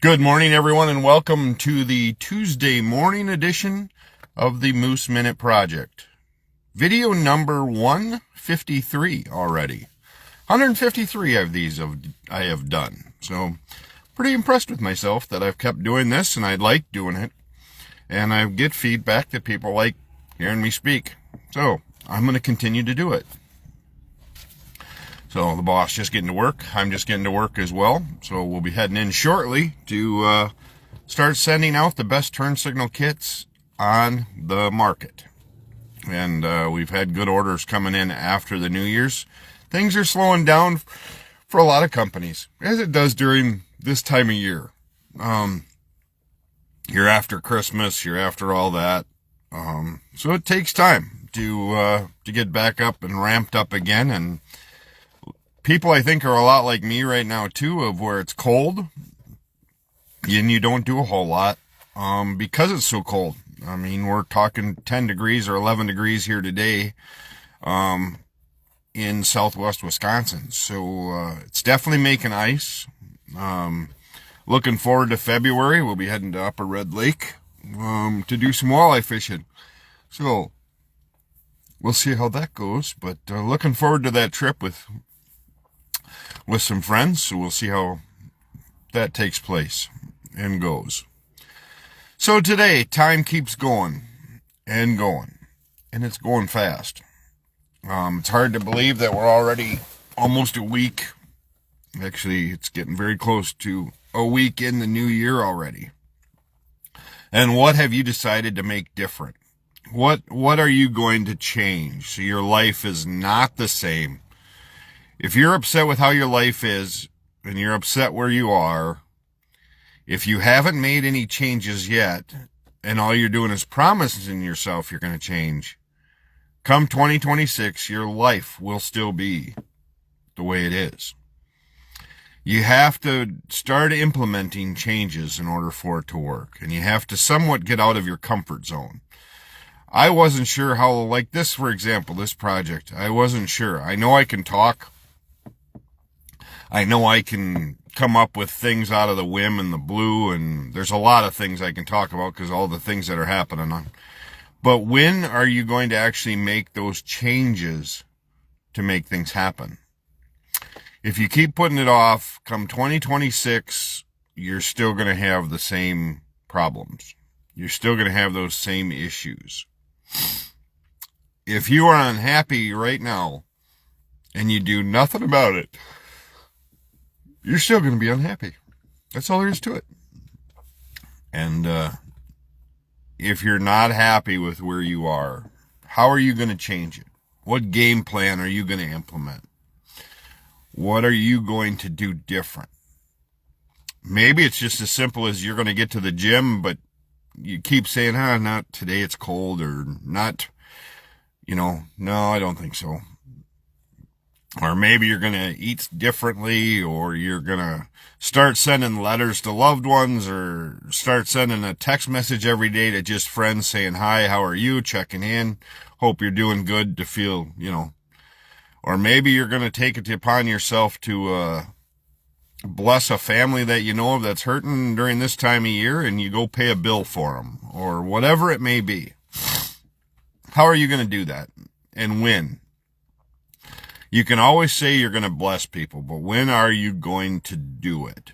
Good morning, everyone, and welcome to the Tuesday morning edition of the Moose Minute Project. Video number 153 already. 153 of these I have done. So, pretty impressed with myself that I've kept doing this, and I like doing it. And I get feedback that people like hearing me speak. So, I'm going to continue to do it. So the boss just getting to work. I'm just getting to work as well. So we'll be heading in shortly to start sending out the best turn signal kits on the market. And we've had good orders coming in after the New Year's. Things are slowing down for a lot of companies, as it does during this time of year. You're after Christmas, you're after all that. So it takes time to get back up and ramped up again. And people, I think, are a lot like me right now, too, of where it's cold and you don't do a whole lot because it's so cold. I mean, we're talking 10 degrees or 11 degrees here today in southwest Wisconsin. So it's definitely making ice. Looking forward to February. We'll be heading to Upper Red Lake to do some walleye fishing. So we'll see how that goes. But looking forward to that trip with some friends, so we'll see how that takes place and goes. So today, time keeps going, and it's going fast. It's hard to believe that we're already almost a week. Actually, it's getting very close to a week in the new year already. And what have you decided to make different? What are you going to change so your life is not the same? If you're upset with how your life is, and you're upset where you are, if you haven't made any changes yet, and all you're doing is promising yourself you're going to change, come 2026, your life will still be the way it is. You have to start implementing changes in order for it to work, and you have to somewhat get out of your comfort zone. I wasn't sure how, like this, for example, this project, I wasn't sure. I know I can talk. I know I can come up with things out of the whim and the blue, and there's a lot of things I can talk about because all the things that are happening on. But when are you going to actually make those changes to make things happen? If you keep putting it off, come 2026, you're still going to have the same problems. You're still going to have those same issues. If you are unhappy right now and you do nothing about it, you're still going to be unhappy. That's all there is to it. And if you're not happy with where you are, how are you going to change it? What game plan are you going to implement? What are you going to do different? Maybe it's just as simple as you're going to get to the gym, but you keep saying, not today, it's cold, or not, no, I don't think so. Or maybe you're going to eat differently, or you're going to start sending letters to loved ones, or start sending a text message every day to just friends saying, hi, how are you, checking in, hope you're doing good, to feel, Or maybe you're going to take it upon yourself to bless a family that you know of that's hurting during this time of year, and you go pay a bill for them, or whatever it may be. How are you going to do that, and when? You can always say you're going to bless people, but when are you going to do it?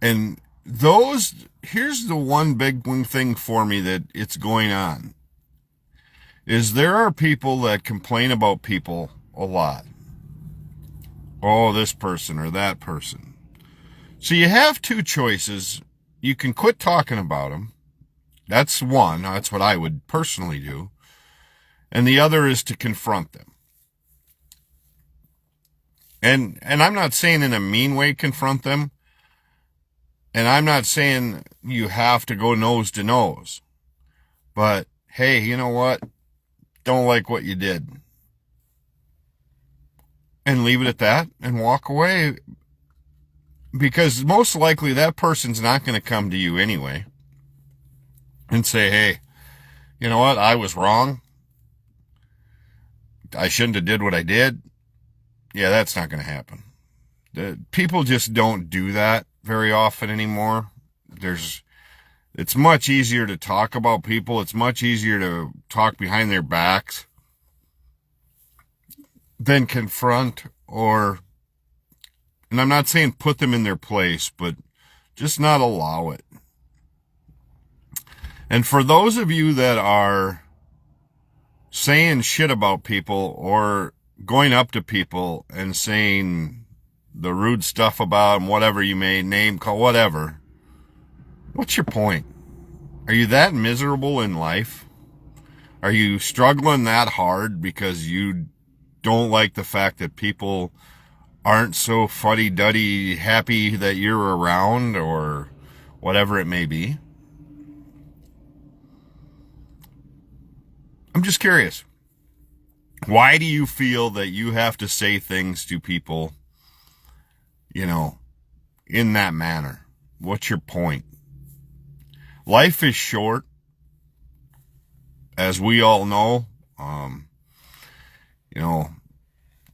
And here's the one big thing for me that it's going on, is there are people that complain about people a lot. Oh, this person or that person. So you have two choices. You can quit talking about them. That's one. That's what I would personally do. And the other is to confront them. And I'm not saying in a mean way confront them. And I'm not saying you have to go nose to nose. But, hey, you know what? Don't like what you did. And leave it at that and walk away. Because most likely that person's not going to come to you anyway and say, hey, you know what? I was wrong. I shouldn't have did what I did. Yeah, that's not going to happen. People just don't do that. very often anymore. It's much easier to talk about people. It's much easier to talk behind their backs than confront and I'm not saying put them in their place, but just not allow it. And for those of you that are saying shit about people or going up to people and saying the rude stuff about them, whatever you may name, call, whatever, what's your point? Are you that miserable in life? Are you struggling that hard because you don't like the fact that people aren't so fuddy-duddy happy that you're around, or whatever it may be? I'm just curious. Why do you feel that you have to say things to people, in that manner? What's your point? Life is short, as we all know.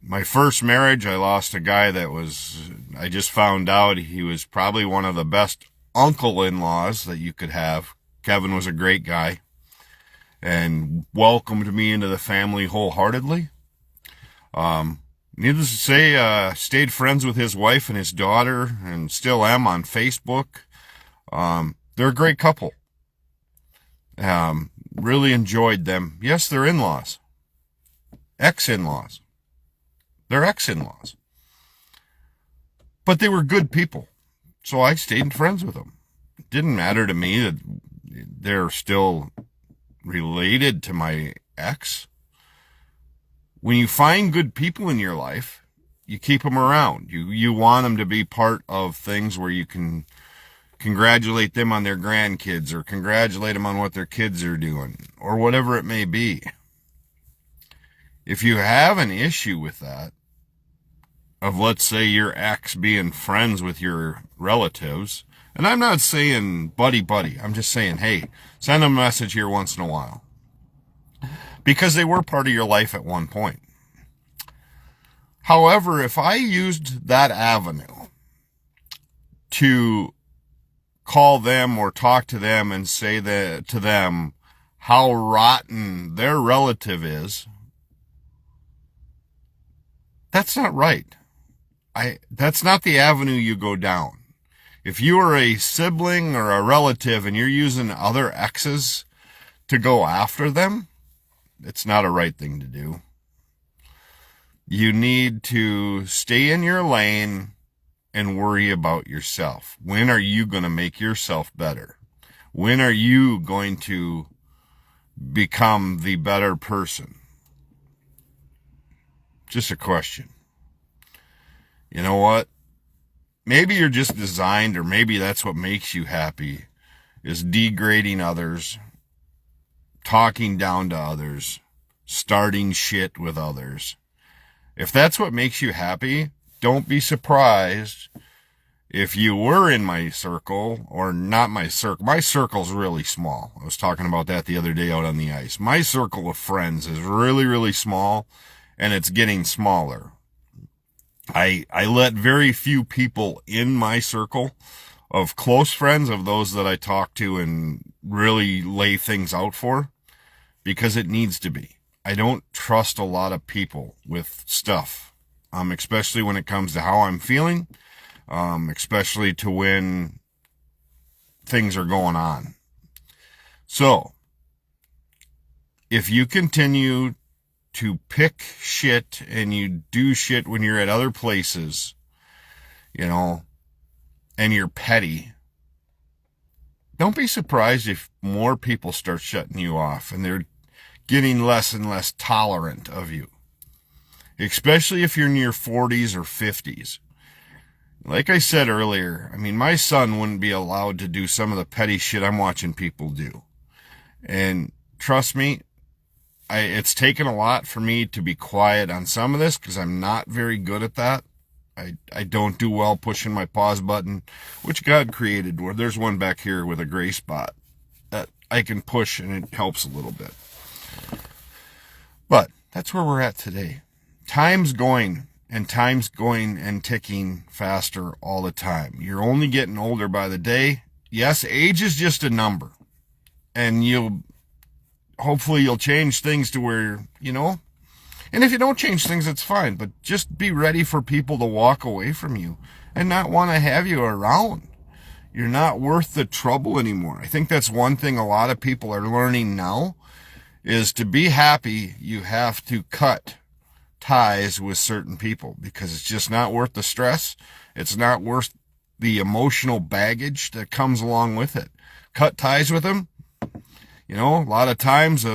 My first marriage, I lost a guy I just found out he was probably one of the best uncle-in-laws that you could have. Kevin was a great guy and welcomed me into the family wholeheartedly. Needless to say, stayed friends with his wife and his daughter, and still am on Facebook. They're a great couple. Really enjoyed them. Yes, they're in-laws. Ex-in-laws. They're ex-in-laws. But they were good people. So I stayed friends with them. It didn't matter to me that they're still related to my ex. When you find good people in your life, you keep them around. You want them to be part of things where you can congratulate them on their grandkids, or congratulate them on what their kids are doing, or whatever it may be. If you have an issue with that, of, let's say, your ex being friends with your relatives, and I'm not saying buddy, I'm just saying, hey, send them a message here once in a while, because they were part of your life at one point. However, if I used that avenue to call them or talk to them and say to them how rotten their relative is, that's not right. That's not the avenue you go down. If you are a sibling or a relative and you're using other exes to go after them, it's not a right thing to do. You need to stay in your lane and worry about yourself. When are you going to make yourself better? When are you going to become the better person? Just a question. You know what? Maybe you're just designed, or maybe that's what makes you happy, is degrading others, talking down to others, starting shit with others. If that's what makes you happy, don't be surprised if you were in my circle, or not my circle. My circle's really small. I was talking about that the other day out on the ice. My circle of friends is really, really small, and it's getting smaller. I let very few people in my circle of close friends, of those that I talk to and really lay things out for, because it needs to be. I don't trust a lot of people with stuff, especially when it comes to how I'm feeling, especially to when things are going on. So, if you continue to pick shit and you do shit when you're at other places, and you're petty, don't be surprised if more people start shutting you off and they're getting less and less tolerant of you, especially if you're in your 40s or 50s. Like I said earlier, my son wouldn't be allowed to do some of the petty shit I'm watching people do. And trust me, it's taken a lot for me to be quiet on some of this, because I'm not very good at that. I don't do well pushing my pause button, which God created, where there's one back here with a gray spot that I can push, and it helps a little bit. But that's where we're at today. Time's going and time's going and ticking faster all the time. You're only getting older by the day. Yes, age is just a number, and hopefully you'll change things to where, and if you don't change things, it's fine, but just be ready for people to walk away from you and not want to have you around. You're not worth the trouble anymore. I think that's one thing a lot of people are learning now, is to be happy, you have to cut ties with certain people, because it's just not worth the stress. It's not worth the emotional baggage that comes along with it. Cut ties with them. A lot of times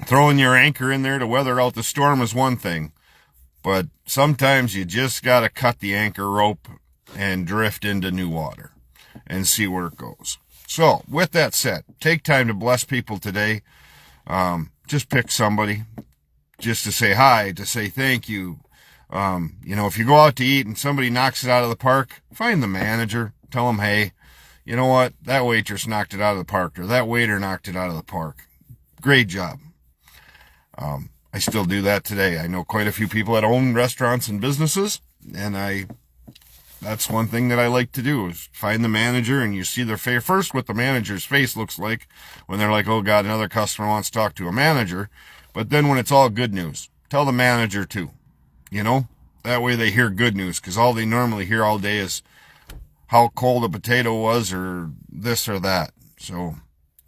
throwing your anchor in there to weather out the storm is one thing, but sometimes you just got to cut the anchor rope and drift into new water and see where it goes. So with that said, take time to bless people today. Just pick somebody just to say hi, to say thank you. If you go out to eat and somebody knocks it out of the park, find the manager, tell them, hey, you know what? That waitress knocked it out of the park, or that waiter knocked it out of the park. Great job. I still do that today. I know quite a few people that own restaurants and businesses, and that's one thing that I like to do, is find the manager, and you see their face first, what the manager's face looks like when they're like, oh God, another customer wants to talk to a manager. But then when it's all good news, tell the manager too. That way they hear good news, because all they normally hear all day is how cold a potato was, or this or that. So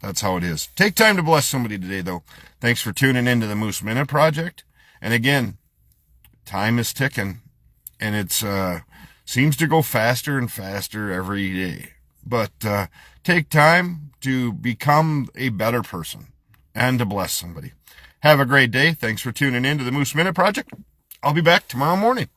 that's how it is. Take time to bless somebody today, though. Thanks for tuning into the Moose Minute Project. And again, time is ticking, and it's seems to go faster and faster every day. But take time to become a better person and to bless somebody. Have a great day. Thanks for tuning in to the Moose Minute Project. I'll be back tomorrow morning.